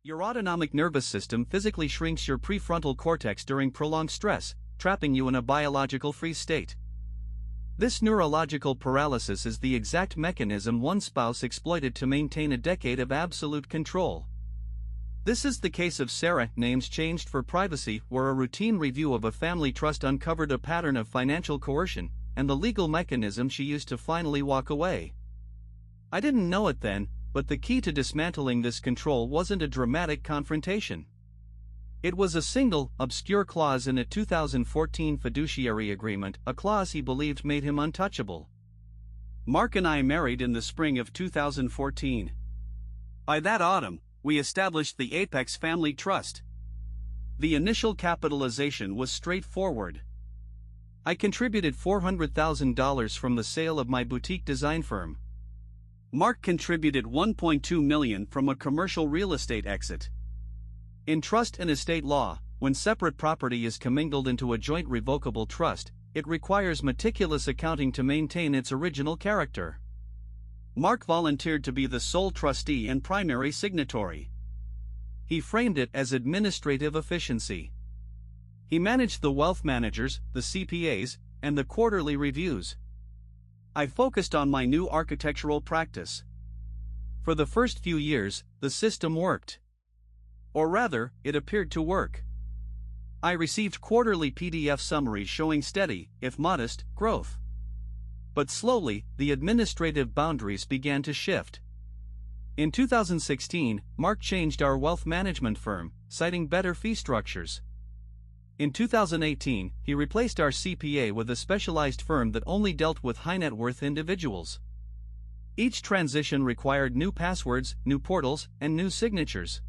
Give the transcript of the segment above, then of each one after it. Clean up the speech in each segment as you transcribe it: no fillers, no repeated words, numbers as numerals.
Your autonomic nervous system physically shrinks your prefrontal cortex during prolonged stress, trapping you in a biological freeze state. This neurological paralysis is the exact mechanism one spouse exploited to maintain a decade of absolute control. This is the case of Sarah, names changed for privacy, where a routine review of a family trust uncovered a pattern of financial coercion and the legal mechanism she used to finally walk away. I didn't know it then, but the key to dismantling this control wasn't a dramatic confrontation. It was a single, obscure clause in a 2014 fiduciary agreement, a clause he believed made him untouchable. Mark and I married in the spring of 2014. By that autumn, we established the Apex Family Trust. The initial capitalization was straightforward. I contributed $400,000 from the sale of my boutique design firm. Mark contributed $1.2 million from a commercial real estate exit. In trust and estate law, when separate property is commingled into a joint revocable trust, it requires meticulous accounting to maintain its original character. Mark volunteered to be the sole trustee and primary signatory. He framed it as administrative efficiency. He managed the wealth managers, the CPAs, and the quarterly reviews. I focused on my new architectural practice. For the first few years, the system worked. Or rather, it appeared to work. I received quarterly PDF summaries showing steady, if modest, growth. But slowly, the administrative boundaries began to shift. In 2016, Mark changed our wealth management firm, citing better fee structures. In 2018, he replaced our CPA with a specialized firm that only dealt with high-net-worth individuals. Each transition required new passwords, new portals, and new signatures.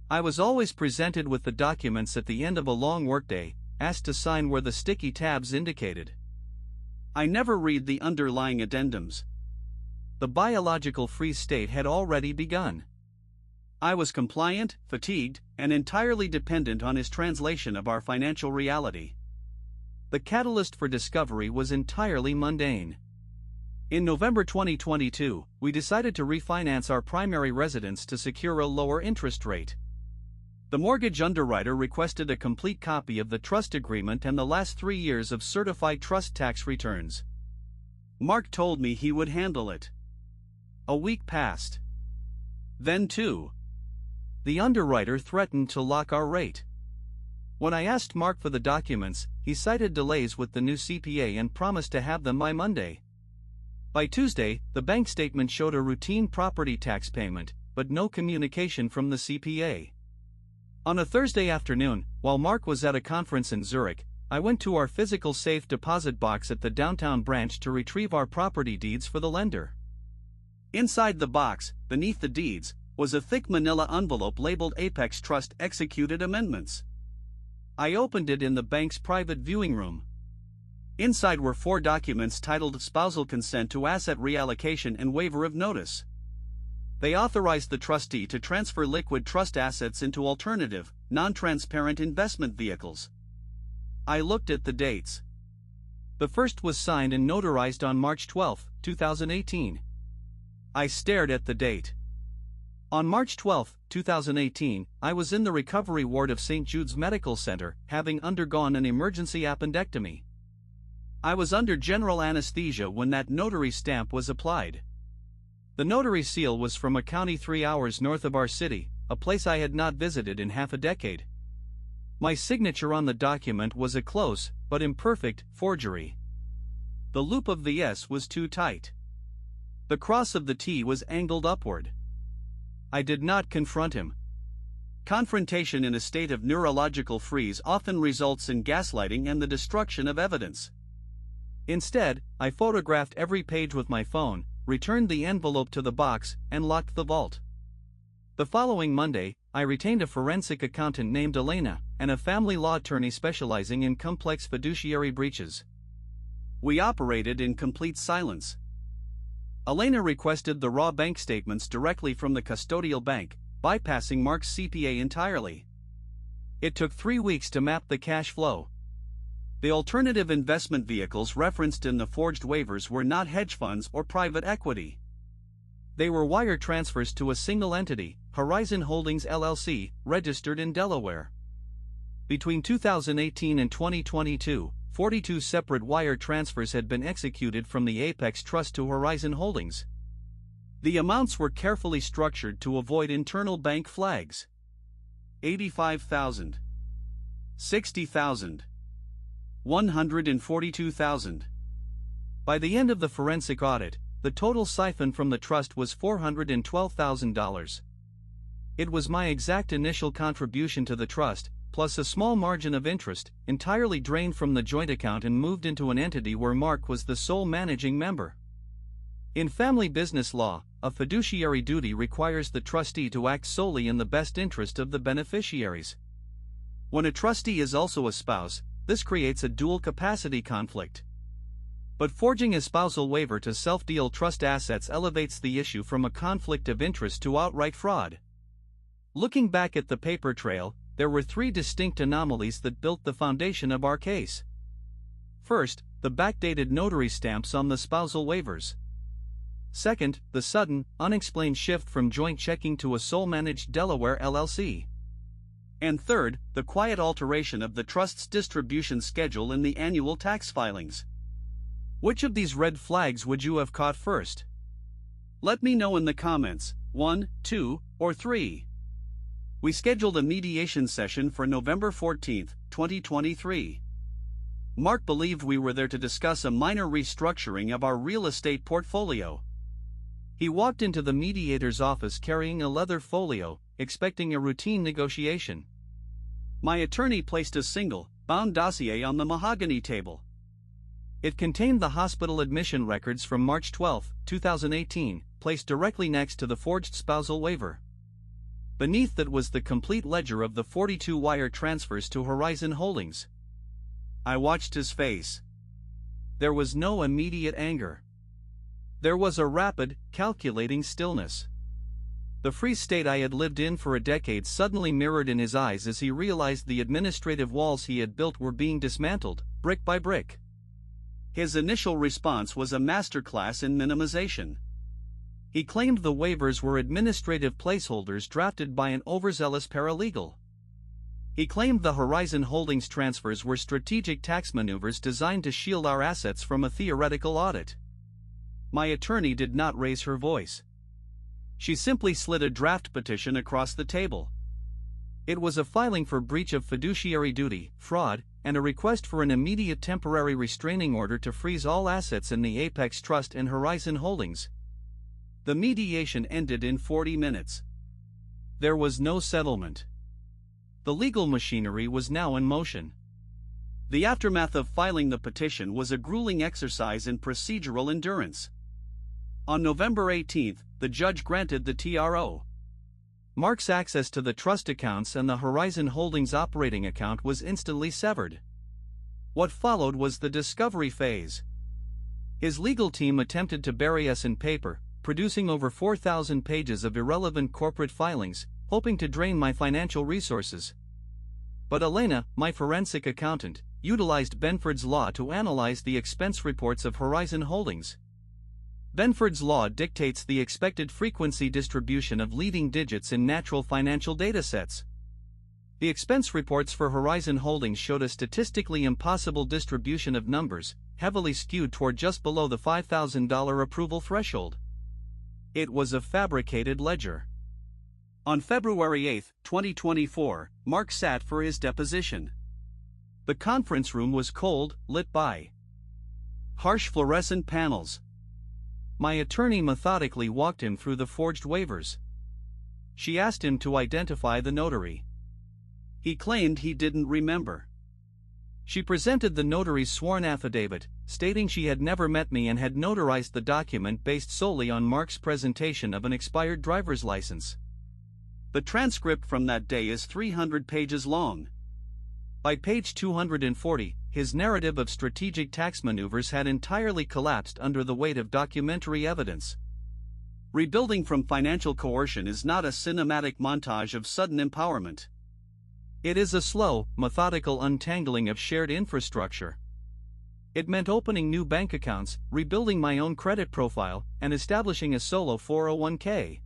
I was always presented with the documents at the end of a long workday, asked to sign where the sticky tabs indicated. I never read the underlying addendums. The biological freeze state had already begun. I was compliant, fatigued, and entirely dependent on his translation of our financial reality. The catalyst for discovery was entirely mundane. In November 2022, we decided to refinance our primary residence to secure a lower interest rate. The mortgage underwriter requested a complete copy of the trust agreement and the last 3 years of certified trust tax returns. Mark told me he would handle it. A week passed. Then the underwriter threatened to lock our rate. When I asked Mark for the documents, he cited delays with the new CPA and promised to have them by Monday. By Tuesday, the bank statement showed a routine property tax payment, but no communication from the CPA. On a Thursday afternoon, while Mark was at a conference in Zurich, I went to our physical safe deposit box at the downtown branch to retrieve our property deeds for the lender. Inside the box, beneath the deeds, was a thick manila envelope labeled Apex Trust Executed Amendments. I opened it in the bank's private viewing room. Inside were 4 documents titled Spousal Consent to Asset Reallocation and Waiver of Notice. They authorized the trustee to transfer liquid trust assets into alternative, non-transparent investment vehicles. I looked at the dates. The first was signed and notarized on March 12, 2018. I stared at the date. On March 12, 2018, I was in the recovery ward of St. Jude's Medical Center, having undergone an emergency appendectomy. I was under general anesthesia when that notary stamp was applied. The notary seal was from a county 3 hours north of our city, a place I had not visited in half a decade. My signature on the document was a close, but imperfect, forgery. The loop of the S was too tight. The cross of the T was angled upward. I did not confront him. Confrontation in a state of neurological freeze often results in gaslighting and the destruction of evidence. Instead, I photographed every page with my phone, returned the envelope to the box, and locked the vault. The following Monday, I retained a forensic accountant named Elena, and a family law attorney specializing in complex fiduciary breaches. We operated in complete silence. Elena requested the raw bank statements directly from the custodial bank, bypassing Mark's CPA entirely. It took 3 weeks to map the cash flow. The alternative investment vehicles referenced in the forged waivers were not hedge funds or private equity. They were wire transfers to a single entity, Horizon Holdings LLC, registered in Delaware. Between 2018 and 2022, 42 separate wire transfers had been executed from the Apex Trust to Horizon Holdings. The amounts were carefully structured to avoid internal bank flags. $85,000, $60,000, $142,000. By the end of the forensic audit, the total siphon from the trust was $412,000. It was my exact initial contribution to the trust, plus a small margin of interest, entirely drained from the joint account and moved into an entity where Mark was the sole managing member. In family business law, a fiduciary duty requires the trustee to act solely in the best interest of the beneficiaries. When a trustee is also a spouse, this creates a dual capacity conflict. But forging a spousal waiver to self-deal trust assets elevates the issue from a conflict of interest to outright fraud. Looking back at the paper trail, there were three distinct anomalies that built the foundation of our case. First, the backdated notary stamps on the spousal waivers. Second, the sudden, unexplained shift from joint checking to a sole-managed Delaware LLC. And third, the quiet alteration of the trust's distribution schedule in the annual tax filings. Which of these red flags would you have caught first? Let me know in the comments, 1, 2, or 3. We scheduled a mediation session for November 14, 2023. Mark believed we were there to discuss a minor restructuring of our real estate portfolio. He walked into the mediator's office carrying a leather folio, expecting a routine negotiation. My attorney placed a single, bound dossier on the mahogany table. It contained the hospital admission records from March 12, 2018, placed directly next to the forged spousal waiver. Beneath that was the complete ledger of the 42 wire transfers to Horizon Holdings. I watched his face. There was no immediate anger. There was a rapid, calculating stillness. The free state I had lived in for a decade suddenly mirrored in his eyes as he realized the administrative walls he had built were being dismantled, brick by brick. His initial response was a masterclass in minimization. He claimed the waivers were administrative placeholders drafted by an overzealous paralegal. He claimed the Horizon Holdings transfers were strategic tax maneuvers designed to shield our assets from a theoretical audit. My attorney did not raise her voice. She simply slid a draft petition across the table. It was a filing for breach of fiduciary duty, fraud, and a request for an immediate temporary restraining order to freeze all assets in the Apex Trust and Horizon Holdings. The mediation ended in 40 minutes. There was no settlement. The legal machinery was now in motion. The aftermath of filing the petition was a grueling exercise in procedural endurance. On November 18, the judge granted the TRO. Mark's access to the trust accounts and the Horizon Holdings operating account was instantly severed. What followed was the discovery phase. His legal team attempted to bury us in paper, producing over 4,000 pages of irrelevant corporate filings, hoping to drain my financial resources. But Elena, my forensic accountant, utilized Benford's Law to analyze the expense reports of Horizon Holdings. Benford's Law dictates the expected frequency distribution of leading digits in natural financial datasets. The expense reports for Horizon Holdings showed a statistically impossible distribution of numbers, heavily skewed toward just below the $5,000 approval threshold. It was a fabricated ledger. On February 8, 2024, Mark sat for his deposition. The conference room was cold, lit by harsh fluorescent panels. My attorney methodically walked him through the forged waivers. She asked him to identify the notary. He claimed he didn't remember. She presented the notary's sworn affidavit, stating she had never met me and had notarized the document based solely on Mark's presentation of an expired driver's license. The transcript from that day is 300 pages long. By page 240, his narrative of strategic tax maneuvers had entirely collapsed under the weight of documentary evidence. Rebuilding from financial coercion is not a cinematic montage of sudden empowerment. It is a slow, methodical untangling of shared infrastructure. It meant opening new bank accounts, rebuilding my own credit profile, and establishing a solo 401k.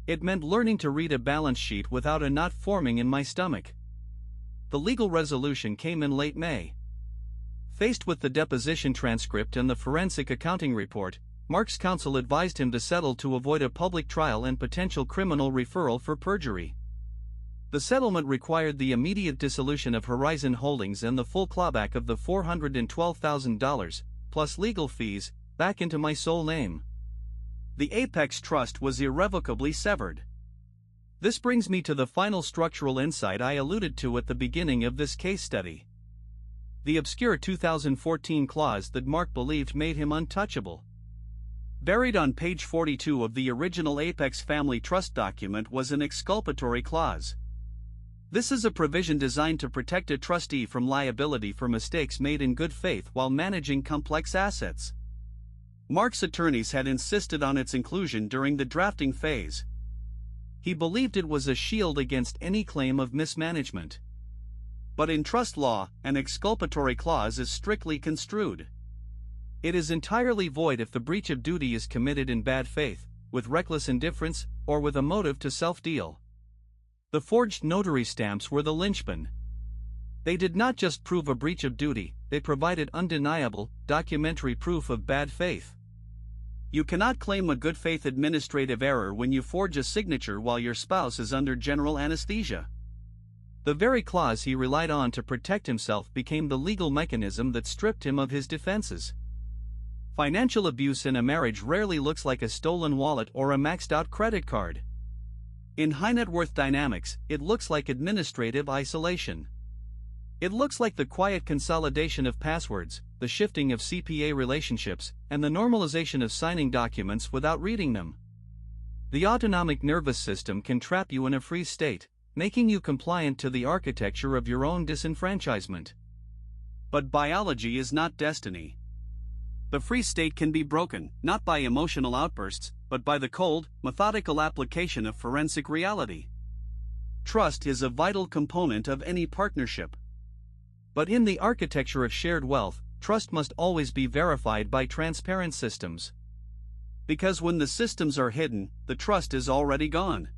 It meant learning to read a balance sheet without a knot forming in my stomach. The legal resolution came in late May. Faced with the deposition transcript and the forensic accounting report, Mark's counsel advised him to settle to avoid a public trial and potential criminal referral for perjury. The settlement required the immediate dissolution of Horizon Holdings and the full clawback of the $412,000, plus legal fees, back into my sole name. The Apex Trust was irrevocably severed. This brings me to the final structural insight I alluded to at the beginning of this case study. The obscure 2014 clause that Mark believed made him untouchable. Buried on page 42 of the original Apex Family Trust document was an exculpatory clause. This is a provision designed to protect a trustee from liability for mistakes made in good faith while managing complex assets. Mark's attorneys had insisted on its inclusion during the drafting phase. He believed it was a shield against any claim of mismanagement. But in trust law, an exculpatory clause is strictly construed. It is entirely void if the breach of duty is committed in bad faith, with reckless indifference, or with a motive to self-deal. The forged notary stamps were the linchpin. They did not just prove a breach of duty, they provided undeniable, documentary proof of bad faith. You cannot claim a good faith administrative error when you forge a signature while your spouse is under general anesthesia. The very clause he relied on to protect himself became the legal mechanism that stripped him of his defenses. Financial abuse in a marriage rarely looks like a stolen wallet or a maxed-out credit card. In high-net-worth dynamics, it looks like administrative isolation. It looks like the quiet consolidation of passwords, the shifting of CPA relationships, and the normalization of signing documents without reading them. The autonomic nervous system can trap you in a freeze state, making you compliant to the architecture of your own disenfranchisement. But biology is not destiny. The freeze state can be broken, not by emotional outbursts, but by the cold, methodical application of forensic reality. Trust is a vital component of any partnership. But in the architecture of shared wealth, trust must always be verified by transparent systems. Because when the systems are hidden, the trust is already gone.